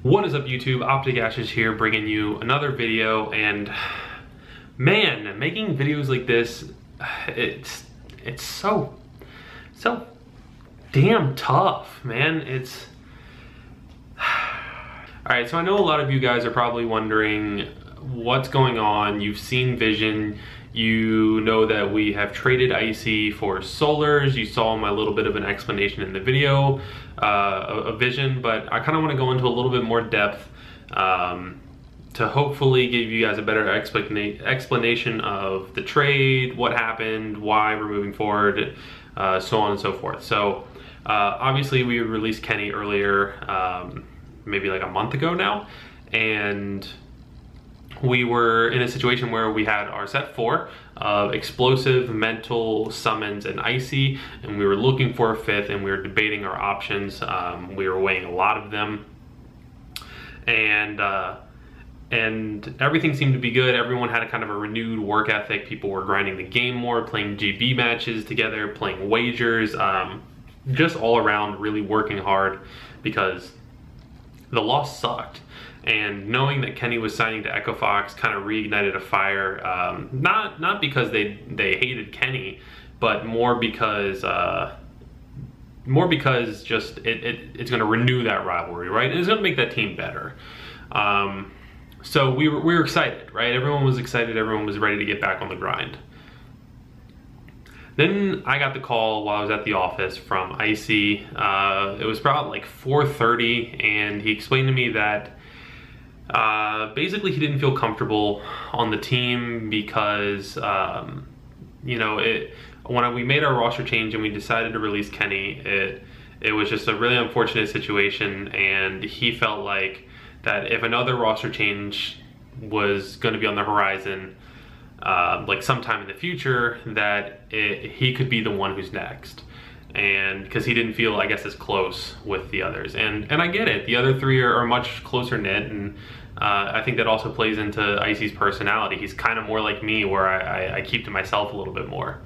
What is up YouTube, OPTIC Ashes here bringing you another video, and man, making videos like this, it's so damn tough, man. Alright, so I know a lot of you guys are probably wondering what's going on. You've seen Vision, you know that we have traded Icy for Solurs. You saw my little bit of an explanation in the video of Vision, but I kind of want to go into a little bit more depth to hopefully give you guys a better explanation of the trade, what happened, why we're moving forward, so on and so forth. So obviously we released Kenny earlier, maybe like a month ago now, and we were in a situation where we had our set 4 of Explosive, Mental, Summons, and Icy, and we were looking for a 5th, and we were debating our options. We were weighing a lot of them, and everything seemed to be good. Everyone had a kind of a renewed work ethic. People were grinding the game more, playing GB matches together, playing wagers, just all around really working hard because the loss sucked. And knowing that Kenny was signing to Echo Fox kind of reignited a fire, not because they hated Kenny, but more because just it's going to renew that rivalry, right? And it's going to make that team better. So we were excited, right? Everyone was excited. Everyone was ready to get back on the grind. Then I got the call while I was at the office from Icy. It was probably like 4:30, and he explained to me that basically he didn't feel comfortable on the team because you know, when we made our roster change and we decided to release Kenny, it was just a really unfortunate situation, and he felt like that if another roster change was going to be on the horizon, like sometime in the future, that he could be the one who's next. And because he didn't feel, I guess, as close with the others, and I get it. The other 3 are much closer knit, and I think that also plays into Icy's personality. He's kind of more like me, where I keep to myself a little bit more.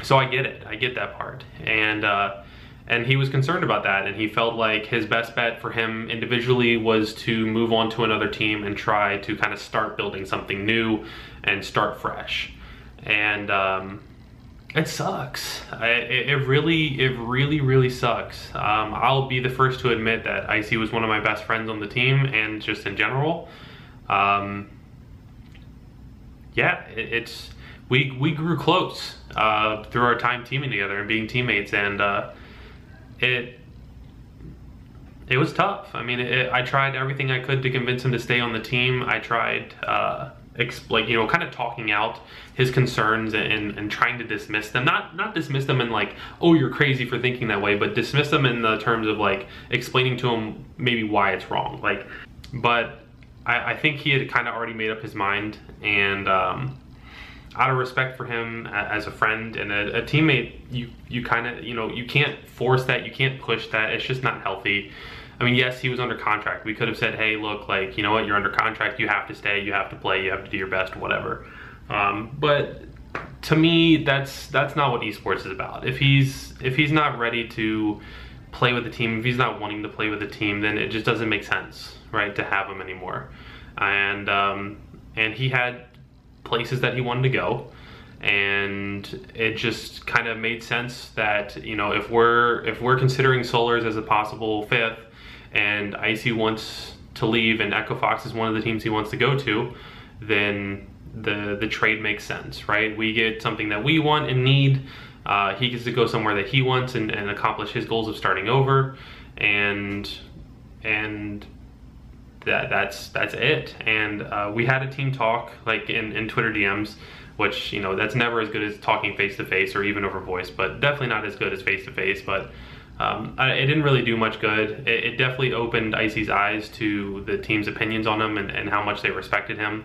So I get it. I get that part, and he was concerned about that, and he felt like his best bet for him individually was to move on to another team and try to kind of start building something new and start fresh. And it sucks. It really sucks. I'll be the first to admit that Icy was one of my best friends on the team, and just in general. Yeah, we grew close through our time teaming together and being teammates, and it was tough. I mean, I tried everything I could to convince him to stay on the team. I tried like, you know, kind of talking out his concerns and trying to dismiss them. Not dismiss them in like, oh, you're crazy for thinking that way, but dismiss them in the terms of like explaining to him maybe why it's wrong. Like, but I think he had kind of already made up his mind, and out of respect for him as a friend and a teammate, you kind of, you know, you can't force that, you can't push that. It's just not healthy. I mean, yes, he was under contract. We could have said, hey, look, like, you know what, you're under contract, you have to stay, you have to play, you have to do your best, whatever. But to me, that's not what esports is about. If he's not ready to play with the team, if he's not wanting to play with the team, then it just doesn't make sense, right, to have him anymore. And he had places that he wanted to go, and it just kind of made sense that, you know, if we're considering Solurs as a possible 5th, and Icy wants to leave and Echo Fox is one of the teams he wants to go to, then the trade makes sense, right? We get something that we want and need. He gets to go somewhere that he wants and accomplish his goals of starting over, and that's it. And we had a team talk, like in Twitter DMs, which, you know, that's never as good as talking face to face or even over voice, but definitely not as good as face to face. But it didn't really do much good. It definitely opened Icy's eyes to the team's opinions on him and how much they respected him.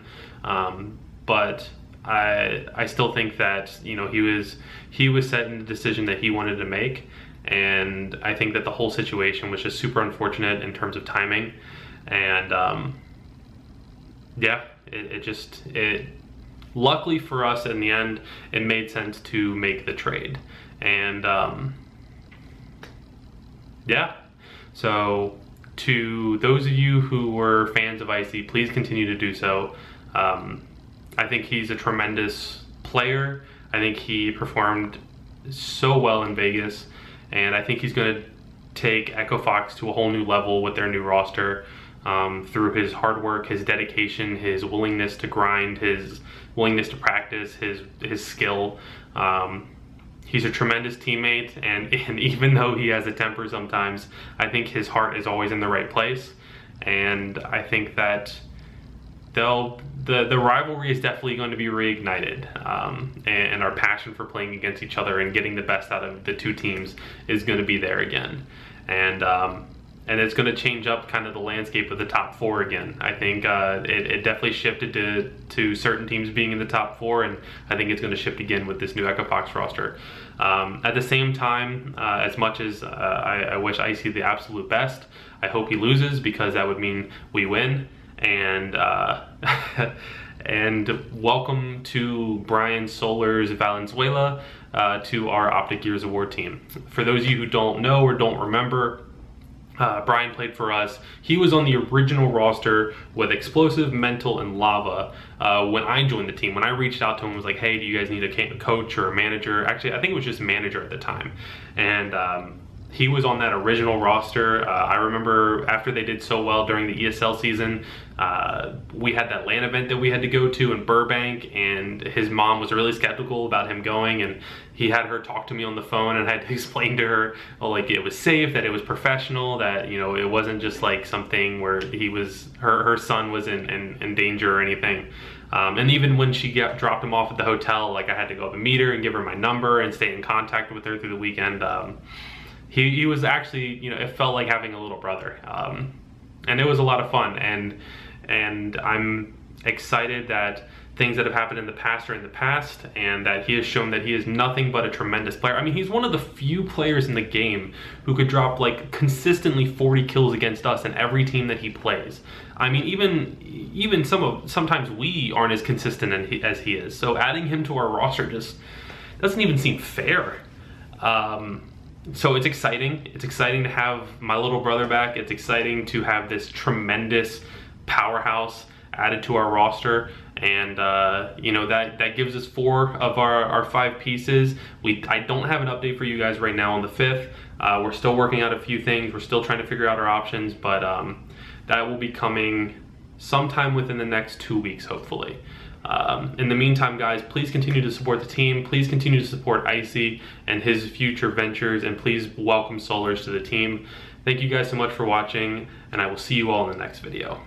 But I still think that, you know, he was set in the decision that he wanted to make, and I think that the whole situation was just super unfortunate in terms of timing. And yeah, it luckily for us in the end, it made sense to make the trade. And yeah, so to those of you who were fans of Icy, please continue to do so. I think he's a tremendous player. I think he performed so well in Vegas, and I think he's going to take Echo Fox to a whole new level with their new roster, through his hard work, his dedication, his willingness to grind, his willingness to practice, his skill. He's a tremendous teammate, and even though he has a temper sometimes, I think his heart is always in the right place, and I think that the rivalry is definitely going to be reignited, and our passion for playing against each other and getting the best out of the two teams is going to be there again, and it's going to change up kind of the landscape of the top four again. I think it definitely shifted to certain teams being in the top four, and I think it's going to shift again with this new Echo Fox roster. At the same time, as much as I wish Icy the absolute best, I hope he loses, because that would mean we win. And and welcome to Brian Solurs Valenzuela to our Optic Gears Award team. For those of you who don't know or don't remember, Brian played for us. He was on the original roster with Explosive, Mental, and Lava when I joined the team. When I reached out to him, was like, hey, do you guys need a coach or a manager? Actually, I think it was just manager at the time. And he was on that original roster. I remember after they did so well during the ESL season, we had that LAN event that we had to go to in Burbank, and his mom was really skeptical about him going, and he had her talk to me on the phone, and I had to explain to her, well, like, it was safe, that it was professional, that, you know, it wasn't just like something where her son was in danger or anything. And even when she dropped him off at the hotel, like, I had to go up and meet her and give her my number and stay in contact with her through the weekend. He was actually, you know, it felt like having a little brother, and it was a lot of fun, and I'm excited that things that have happened in the past are in the past, and that he has shown that he is nothing but a tremendous player. I mean, he's one of the few players in the game who could drop like consistently 40 kills against us in every team that he plays. I mean, even sometimes we aren't as consistent as he is. So adding him to our roster just doesn't even seem fair. So it's exciting. It's exciting to have my little brother back. It's exciting to have this tremendous powerhouse added to our roster, and you know, that gives us 4 of our 5 pieces. I don't have an update for you guys right now on the 5th. We're still working out a few things. We're still trying to figure out our options, but that will be coming sometime within the next 2 weeks, hopefully. In the meantime, guys, please continue to support the team. Please continue to support Icy and his future ventures, and please welcome Solurs to the team. Thank you guys so much for watching, and I will see you all in the next video.